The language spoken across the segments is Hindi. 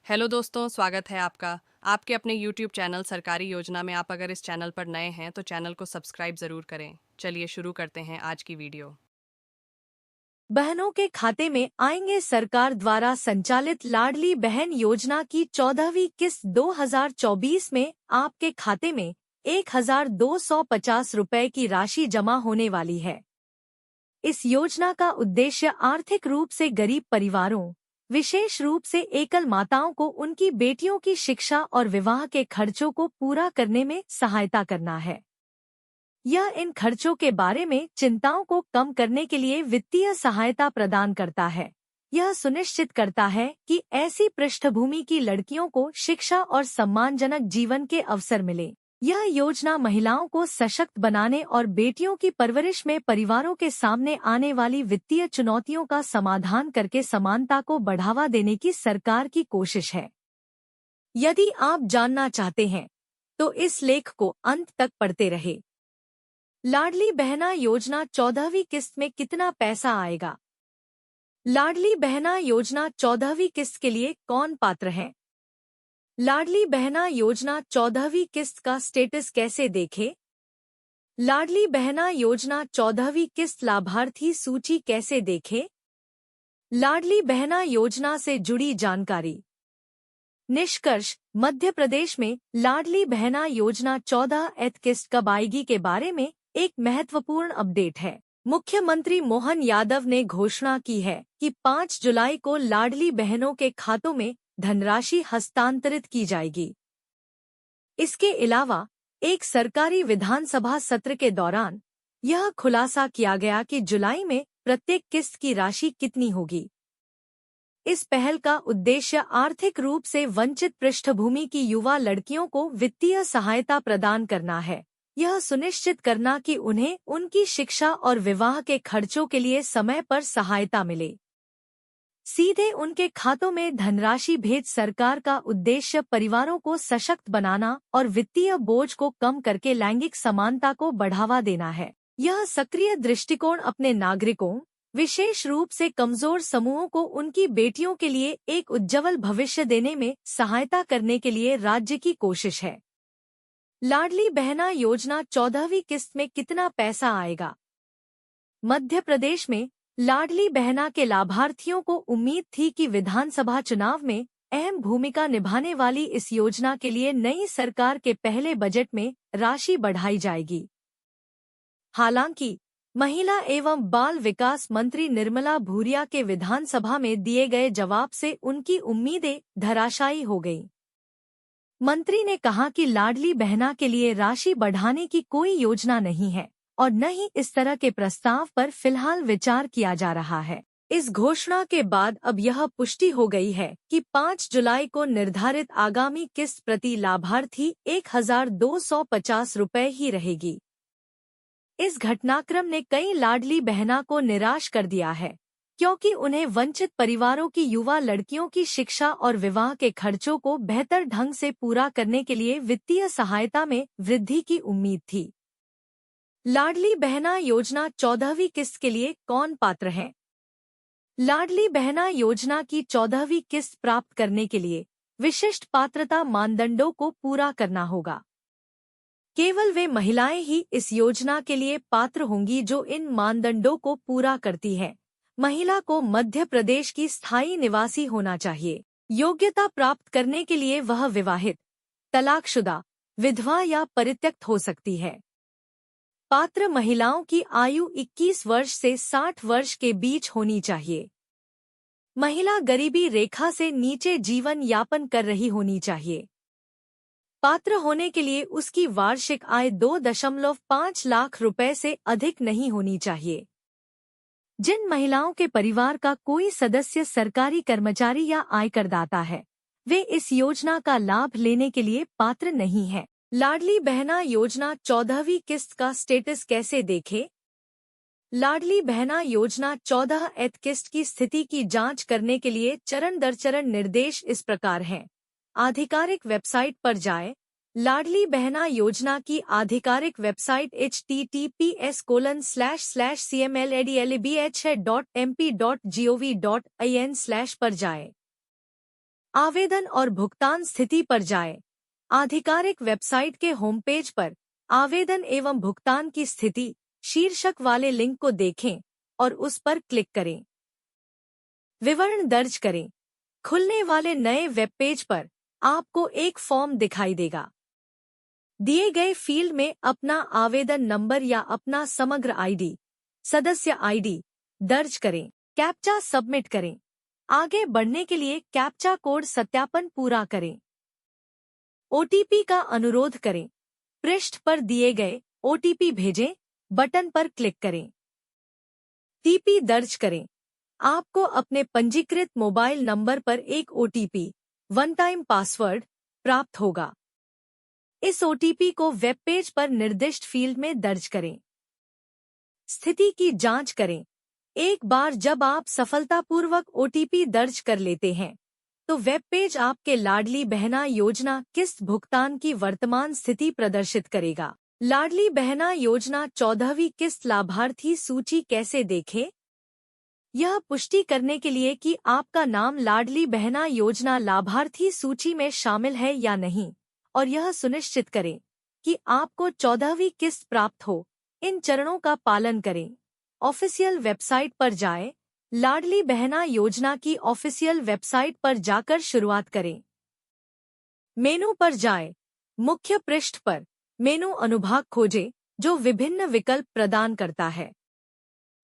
हेलो दोस्तों, स्वागत है आपका आपके अपने यूट्यूब चैनल सरकारी योजना में। आप अगर इस चैनल पर नए हैं तो चैनल को सब्सक्राइब ज़रूर करें। चलिए शुरू करते हैं आज की वीडियो। बहनों के खाते में आएंगे सरकार द्वारा संचालित लाडली बहन योजना की 14वीं किस्त। 2024 में आपके खाते में 1,250 रुपए की राशि जमा होने वाली है। इस योजना का उद्देश्य आर्थिक रूप से गरीब परिवारों, विशेष रूप से एकल माताओं को उनकी बेटियों की शिक्षा और विवाह के खर्चों को पूरा करने में सहायता करना है। यह इन खर्चों के बारे में चिंताओं को कम करने के लिए वित्तीय सहायता प्रदान करता है। यह सुनिश्चित करता है कि ऐसी पृष्ठभूमि की लड़कियों को शिक्षा और सम्मानजनक जीवन के अवसर मिले। यह योजना महिलाओं को सशक्त बनाने और बेटियों की परवरिश में परिवारों के सामने आने वाली वित्तीय चुनौतियों का समाधान करके समानता को बढ़ावा देने की सरकार की कोशिश है। यदि आप जानना चाहते हैं तो इस लेख को अंत तक पढ़ते रहे। लाडली बहना योजना 14वीं किस्त में कितना पैसा आएगा? लाडली बहना योजना 14वीं किस्त के लिए कौन पात्र है? लाडली बहना योजना 14वीं किस्त का स्टेटस कैसे देखें? लाडली बहना योजना 14वीं किस्त लाभार्थी सूची कैसे देखें? लाडली बहना योजना से जुड़ी जानकारी। निष्कर्ष: मध्य प्रदेश में लाडली बहना योजना 14th किस्त कब आएगी के बारे में एक महत्वपूर्ण अपडेट है। मुख्यमंत्री मोहन यादव ने घोषणा की है कि 5 जुलाई को लाडली बहनों के खातों में धनराशि हस्तांतरित की जाएगी। इसके अलावा एक सरकारी विधानसभा सत्र के दौरान यह खुलासा किया गया कि जुलाई में प्रत्येक किस्त की राशि कितनी होगी। इस पहल का उद्देश्य आर्थिक रूप से वंचित पृष्ठभूमि की युवा लड़कियों को वित्तीय सहायता प्रदान करना है। यह सुनिश्चित करना कि उन्हें उनकी शिक्षा और विवाह के खर्चों के लिए समय पर सहायता मिले। सीधे उनके खातों में धनराशि भेज सरकार का उद्देश्य परिवारों को सशक्त बनाना और वित्तीय बोझ को कम करके लैंगिक समानता को बढ़ावा देना है। यह सक्रिय दृष्टिकोण अपने नागरिकों, विशेष रूप से कमजोर समूहों को उनकी बेटियों के लिए एक उज्जवल भविष्य देने में सहायता करने के लिए राज्य की कोशिश है। लाडली बहना योजना 14वीं किस्त में कितना पैसा आएगा? मध्य प्रदेश में लाडली बहना के लाभार्थियों को उम्मीद थी कि विधानसभा चुनाव में अहम भूमिका निभाने वाली इस योजना के लिए नई सरकार के पहले बजट में राशि बढ़ाई जाएगी। हालांकि महिला एवं बाल विकास मंत्री निर्मला भूरिया के विधानसभा में दिए गए जवाब से उनकी उम्मीदें धराशायी हो गईं। मंत्री ने कहा कि लाडली बहना के लिए राशि बढ़ाने की कोई योजना नहीं है और न ही इस तरह के प्रस्ताव पर फिलहाल विचार किया जा रहा है। इस घोषणा के बाद अब यह पुष्टि हो गई है कि 5 जुलाई को निर्धारित आगामी किस्त प्रति लाभार्थी 1,250 रुपए ही रहेगी। इस घटनाक्रम ने कई लाडली बहना को निराश कर दिया है, क्योंकि उन्हें वंचित परिवारों की युवा लड़कियों की शिक्षा और विवाह के खर्चों को बेहतर ढंग से पूरा करने के लिए वित्तीय सहायता में वृद्धि की उम्मीद थी। लाडली बहना योजना 14वीं किस्त के लिए कौन पात्र है? लाडली बहना योजना की 14वीं किस्त प्राप्त करने के लिए विशिष्ट पात्रता मानदंडों को पूरा करना होगा। केवल वे महिलाएं ही इस योजना के लिए पात्र होंगी जो इन मानदंडों को पूरा करती है। महिला को मध्य प्रदेश की स्थायी निवासी होना चाहिए। योग्यता प्राप्त करने के लिए वह विवाहित, तलाकशुदा, विधवा या परित्यक्त हो सकती है। पात्र महिलाओं की आयु 21 वर्ष से 60 वर्ष के बीच होनी चाहिए। महिला गरीबी रेखा से नीचे जीवन यापन कर रही होनी चाहिए। पात्र होने के लिए उसकी वार्षिक आय 2.5 लाख रुपए से अधिक नहीं होनी चाहिए। जिन महिलाओं के परिवार का कोई सदस्य सरकारी कर्मचारी या आयकरदाता है, वे इस योजना का लाभ लेने के लिए पात्र नहीं हैं। लाडली बहना योजना 14वीं किस्त का स्टेटस कैसे देखें? लाडली बहना योजना 14th किस्त की स्थिति की जांच करने के लिए चरण दर चरण निर्देश इस प्रकार हैं। आधिकारिक वेबसाइट पर जाएं। लाडली बहना योजना की आधिकारिक वेबसाइट https://cmldlbh.mp.gov.in/ पर जाएं। आवेदन और भुगतान स्थिति पर जाएं। आधिकारिक वेबसाइट के होम पेज पर आवेदन एवं भुगतान की स्थिति शीर्षक वाले लिंक को देखें और उस पर क्लिक करें। विवरण दर्ज करें। खुलने वाले नए वेब पेज पर आपको एक फॉर्म दिखाई देगा। दिए गए फील्ड में अपना आवेदन नंबर या अपना समग्र आईडी, सदस्य आईडी दर्ज करें। कैप्चा सबमिट करें। आगे बढ़ने के लिए कैप्चा कोड सत्यापन पूरा करें। ओटीपी का अनुरोध करें। पृष्ठ पर दिए गए ओटीपी भेजें बटन पर क्लिक करें। टीपी दर्ज करें। आपको अपने पंजीकृत मोबाइल नंबर पर एक ओटीपी, वन टाइम पासवर्ड प्राप्त होगा। इस ओटीपी को वेब पेज पर निर्दिष्ट फील्ड में दर्ज करें। स्थिति की जांच करें। एक बार जब आप सफलतापूर्वक ओटीपी दर्ज कर लेते हैं, तो वेब पेज आपके लाडली बहना योजना किस्त भुगतान की वर्तमान स्थिति प्रदर्शित करेगा। लाडली बहना योजना 14वीं किस्त लाभार्थी सूची कैसे देखें? यह पुष्टि करने के लिए कि आपका नाम लाडली बहना योजना लाभार्थी सूची में शामिल है या नहीं, और यह सुनिश्चित करें कि आपको 14वीं किस्त प्राप्त हो, इन चरणों का पालन करें। ऑफिशियल वेबसाइट पर जाएं। लाडली बहना योजना की ऑफिशियल वेबसाइट पर जाकर शुरुआत करें। मेनू पर जाएं। मुख्य पृष्ठ पर मेनू अनुभाग खोजें जो विभिन्न विकल्प प्रदान करता है।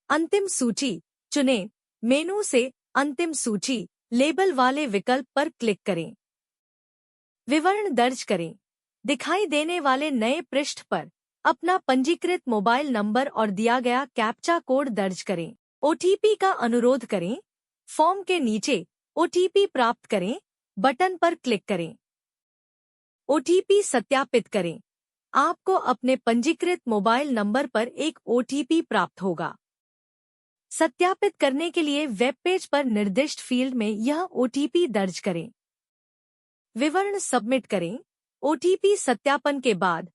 अंतिम सूची चुनें। मेनू से अंतिम सूची लेबल वाले विकल्प पर क्लिक करें। विवरण दर्ज करें। दिखाई देने वाले नए पृष्ठ पर अपना पंजीकृत मोबाइल नंबर और दिया गया कैप्चा कोड दर्ज करें। ओटीपी का अनुरोध करें। फॉर्म के नीचे ओटीपी प्राप्त करें बटन पर क्लिक करें। ओटीपी सत्यापित करें। आपको अपने पंजीकृत मोबाइल नंबर पर एक ओटीपी प्राप्त होगा। सत्यापित करने के लिए वेब पेज पर निर्दिष्ट फील्ड में यह ओटीपी दर्ज करें। विवरण सबमिट करें। ओटीपी सत्यापन के बाद